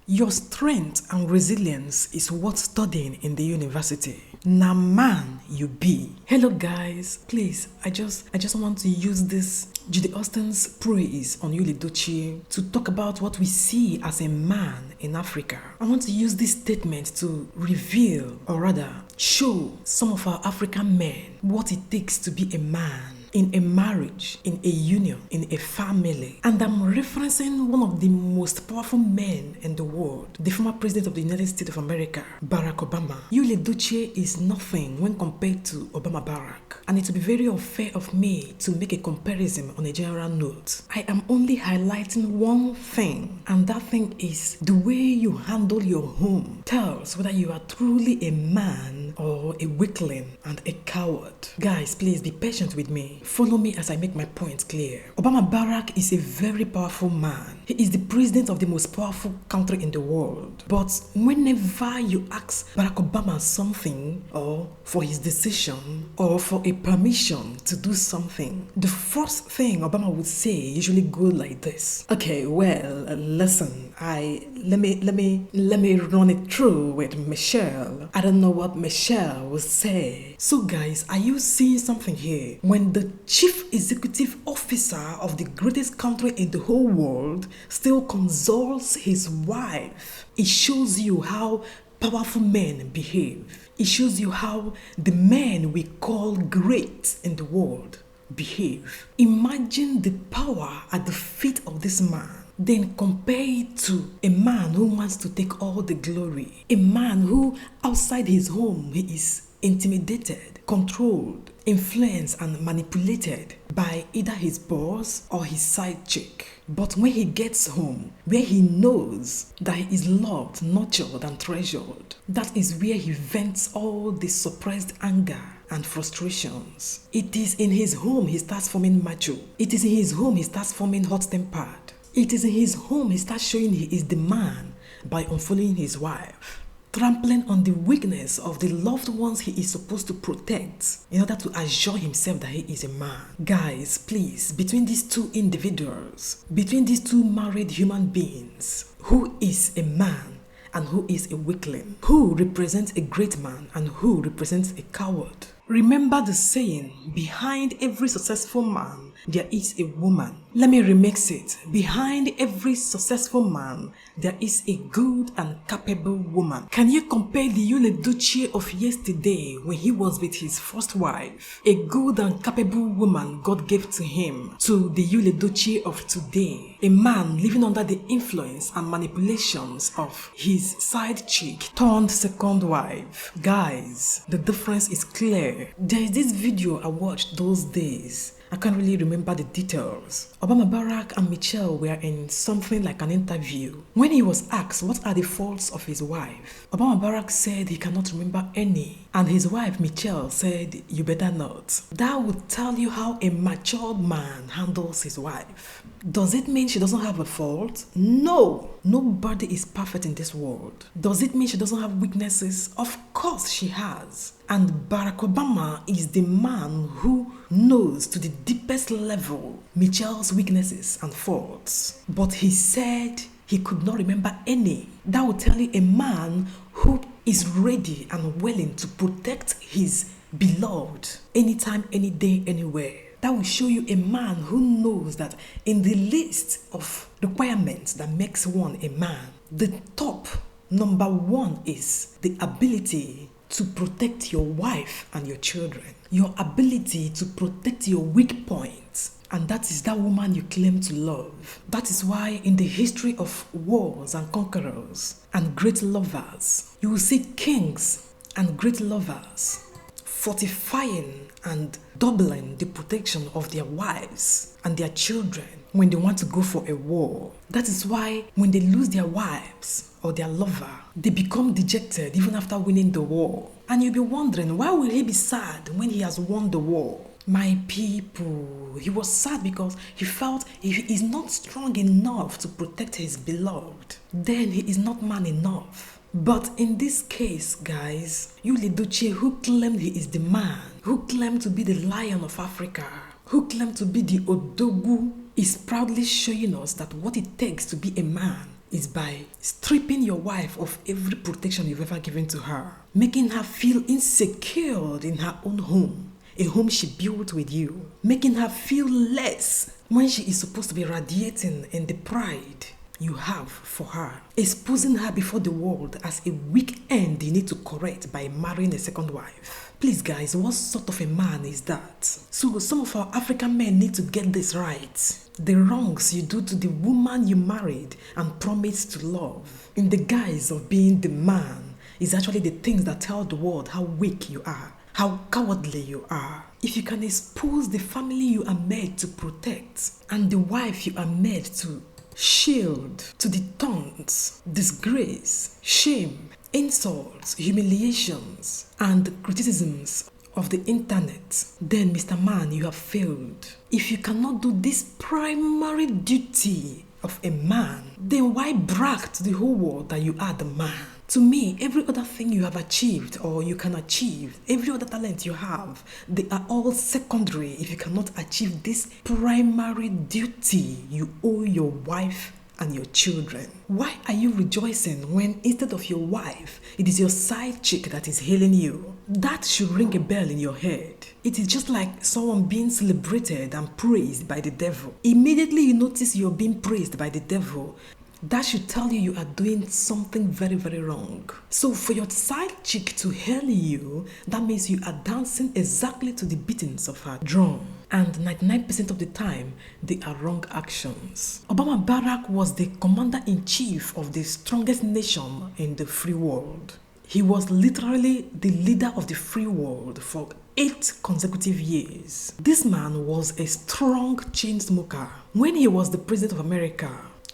Your strength and resilience is worth studying in the university. Na man you be. Hello guys, please, I just want to use this Judy Austin's praise on Edochie to talk about what we see as a man in Africa. I want to use this statement to reveal, or rather, show some of our African men what it takes to be a man in a marriage, in a union, in a family. And I'm referencing one of the most powerful men in the world, the former president of the United States of America, Barack Obama. Edochie is nothing when compared to Obama Barack. And it will be very unfair of me to make a comparison on a general note. I am only highlighting one thing, and that thing is the way you handle your home tells whether you are truly a man or a weakling and a coward. Guys, please be patient with me. Follow me as I make my point clear. Obama Barack is a very powerful man. He is the president of the most powerful country in the world. But whenever you ask Barack Obama something, or for his decision, or for a permission to do something, the first thing Obama would say usually go like this. Okay, well, listen, let me run it through with Michelle. I don't know what Michelle will say. So guys, are you seeing something here? When the chief executive officer of the greatest country in the whole world still consults his wife, it shows you how powerful men behave. It shows you how the men we call great in the world behave. Imagine the power at the feet of this man. Then compare it to a man who wants to take all the glory. A man who outside his home he is intimidated, controlled, influenced and manipulated by either his boss or his side chick. But when he gets home, where he knows that he is loved, nurtured and treasured, that is where he vents all the suppressed anger and frustrations. It is in his home he starts forming macho. It is in his home he starts forming hot-tempered. It is in his home he starts showing he is the man by unfollowing his wife, trampling on the weakness of the loved ones he is supposed to protect in order to assure himself that he is a man. Guys, please, between these two individuals, between these two married human beings, who is a man and who is a weakling? Who represents a great man and who represents a coward? Remember the saying, behind every successful man, there is a woman. Let me remix it. Behind every successful man, there is a good and capable woman. Can you compare the Edochie of yesterday when he was with his first wife, a good and capable woman God gave to him, to the Edochie of today, a man living under the influence and manipulations of his side chick turned second wife? Guys, the difference is clear. There is this video I watched those days. I can't really remember the details. Obama Barack and Michelle were in something like an interview. When he was asked what are the faults of his wife, Obama Barack said he cannot remember any. And his wife Michelle said, you better not. That would tell you how a matured man handles his wife. Does it mean she doesn't have a fault? No. Nobody is perfect in this world. Does it mean she doesn't have weaknesses? Of course she has. And Barack Obama is the man who knows to the deepest level Michelle's weaknesses and faults. But he said he could not remember any. That would tell you a man who is ready and willing to protect his beloved anytime, any day, anywhere. That will show you a man who knows that in the list of requirements that makes one a man, the top number one is the ability to protect your wife and your children, your ability to protect your weak points. And that is that woman you claim to love. That is why in the history of wars and conquerors and great lovers, you will see kings and great lovers fortifying and doubling the protection of their wives and their children when they want to go for a war. That is why when they lose their wives or their lover, they become dejected even after winning the war. And you'll be wondering, why will he be sad when he has won the war? My people, he was sad because he felt if he is not strong enough to protect his beloved, then he is not man enough. But in this case, guys, Edochie, who claimed he is the man, who claimed to be the lion of Africa, who claimed to be the Odogwu, is proudly showing us that what it takes to be a man is by stripping your wife of every protection you've ever given to her, making her feel insecure in her own home, a home she built with you, making her feel less when she is supposed to be radiating in the pride you have for her, exposing her before the world as a weak end you need to correct by marrying a second wife. Please guys, what sort of a man is that? So some of our African men need to get this right. The wrongs you do to the woman you married and promised to love in the guise of being the man is actually the things that tell the world how weak you are, how cowardly you are. If you can expose the family you are made to protect and the wife you are made to shield to the taunts, disgrace, shame, insults, humiliations, and criticisms of the internet, then Mr. Man, you have failed. If you cannot do this primary duty of a man, then why brag to the whole world that you are the man? To me, every other thing you have achieved or you can achieve, every other talent you have, they are all secondary if you cannot achieve this primary duty you owe your wife and your children. Why are you rejoicing when instead of your wife, it is your side chick that is hailing you? That should ring a bell in your head. It is just like someone being celebrated and praised by the devil. Immediately you notice you're being praised by the devil, that should tell you you are doing something very, very wrong. So for your side chick to hail you, that means you are dancing exactly to the beatings of her drum. And 99% of the time, they are wrong actions. Obama Barack was the commander-in-chief of the strongest nation in the free world. He was literally the leader of the free world for 8 consecutive years. This man was a strong chain smoker. When he was the president of America,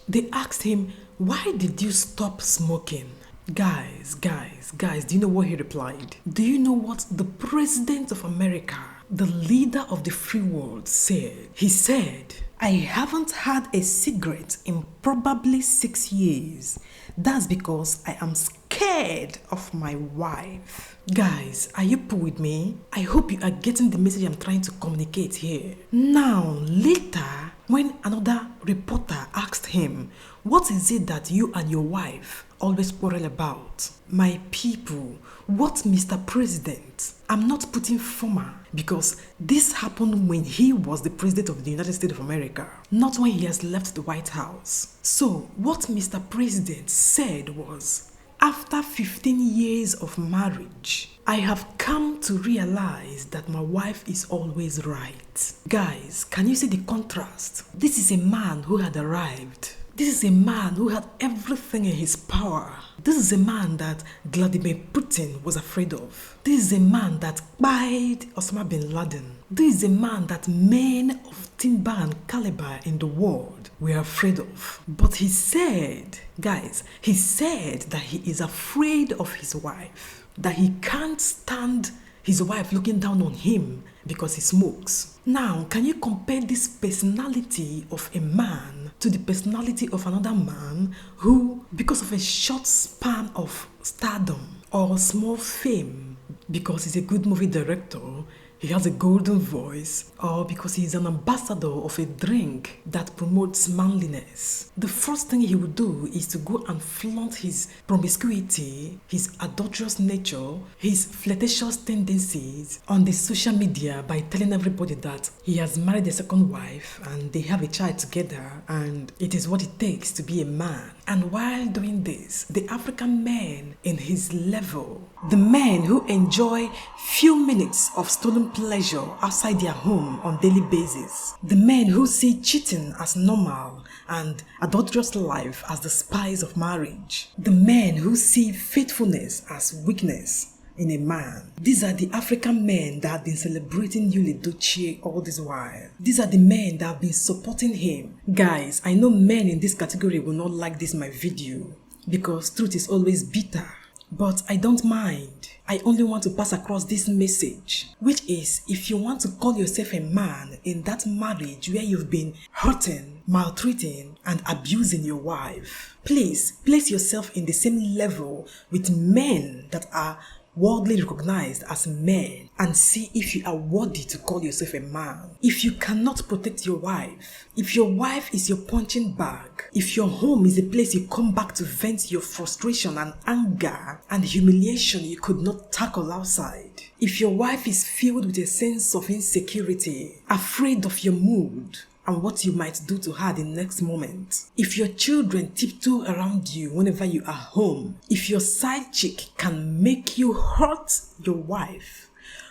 they asked him, why did you stop smoking? Guys, do you know what he replied? Do you know what the president of America, the leader of the free world, said? He said, I haven't had a cigarette in probably 6 years. That's because I am scared of my wife. Guys, are you with me? I hope you are getting the message I'm trying to communicate here. Now, later, when another reporter asked him, what is it that you and your wife always quarrel about? My people, what Mr. President? I'm not putting former because this happened when he was the president of the United States of America, not when he has left the White House. So what Mr. President said was, after 15 years of marriage, I have come to realize that my wife is always right. Guys, can you see the contrast? This is a man who had arrived. This is a man who had everything in his power. This is a man that Vladimir Putin was afraid of. This is a man that buyed Osama bin Laden. This is a man that men of timber and caliber in the world were afraid of. But he said, guys, he said that he is afraid of his wife, that he can't stand his wife looking down on him because he smokes. Now, can you compare this personality of a man to the personality of another man who, because of a short span of stardom or small fame, because he's a good movie director, he has a golden voice, or because he is an ambassador of a drink that promotes manliness, the first thing he would do is to go and flaunt his promiscuity, his adulterous nature, his flirtatious tendencies on the social media by telling everybody that he has married a second wife and they have a child together and it is what it takes to be a man. And while doing this, the African men in his level, the men who enjoy few minutes of stolen pleasure outside their home on daily basis, the men who see cheating as normal and adulterous life as the spice of marriage, the men who see faithfulness as weakness in a man. These are the African men that have been celebrating Edochie all this while. These are the men that have been supporting him. Guys, I know men in this category will not like this my video because truth is always bitter. But I don't mind. I only want to pass across this message, which is, if you want to call yourself a man in that marriage where you've been hurting, maltreating, and abusing your wife, please place yourself in the same level with men that are worldly recognized as men and see if you are worthy to call yourself a man. If you cannot protect your wife, if your wife is your punching bag, if your home is a place you come back to vent your frustration and anger and humiliation you could not tackle outside, if your wife is filled with a sense of insecurity, afraid of your mood and what you might do to her the next moment, if your children tiptoe around you whenever you are home, if your side chick can make you hurt your wife,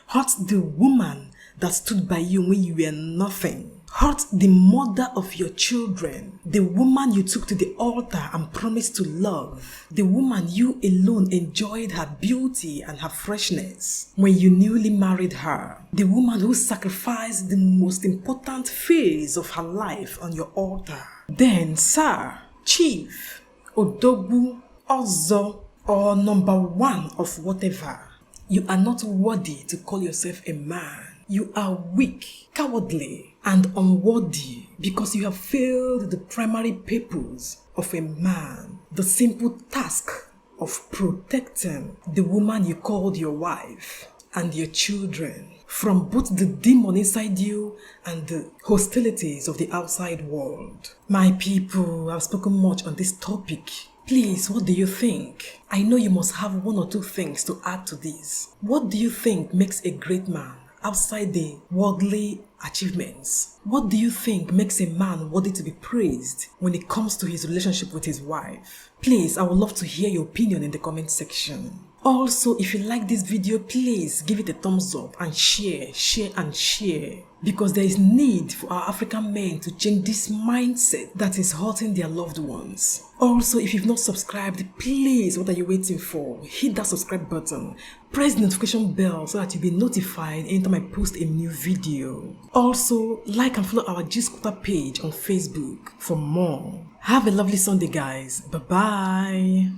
hurt the woman that stood by you when you were nothing, hurt the mother of your children, the woman you took to the altar and promised to love, the woman you alone enjoyed her beauty and her freshness when you newly married her, the woman who sacrificed the most important phase of her life on your altar, then sir, chief, odogwu, ozo, or number one of whatever, you are not worthy to call yourself a man. You are weak, cowardly, and unworthy because you have failed the primary purpose of a man, the simple task of protecting the woman you called your wife and your children from both the demon inside you and the hostilities of the outside world. My people, I've spoken much on this topic. Please, what do you think? I know you must have one or two things to add to this. What do you think makes a great man outside the worldly achievements? What do you think makes a man worthy to be praised when it comes to his relationship with his wife? Please, I would love to hear your opinion in the comment section. Also, if you like this video, please give it a thumbs up and share, because there is need for our African men to change this mindset that is hurting their loved ones. Also, if you've not subscribed, please, what are you waiting for? Hit that subscribe button, press the notification bell so that you'll be notified anytime I post a new video. Also, like and follow our G-Scooter page on Facebook for more. Have a lovely Sunday, guys. Bye-bye.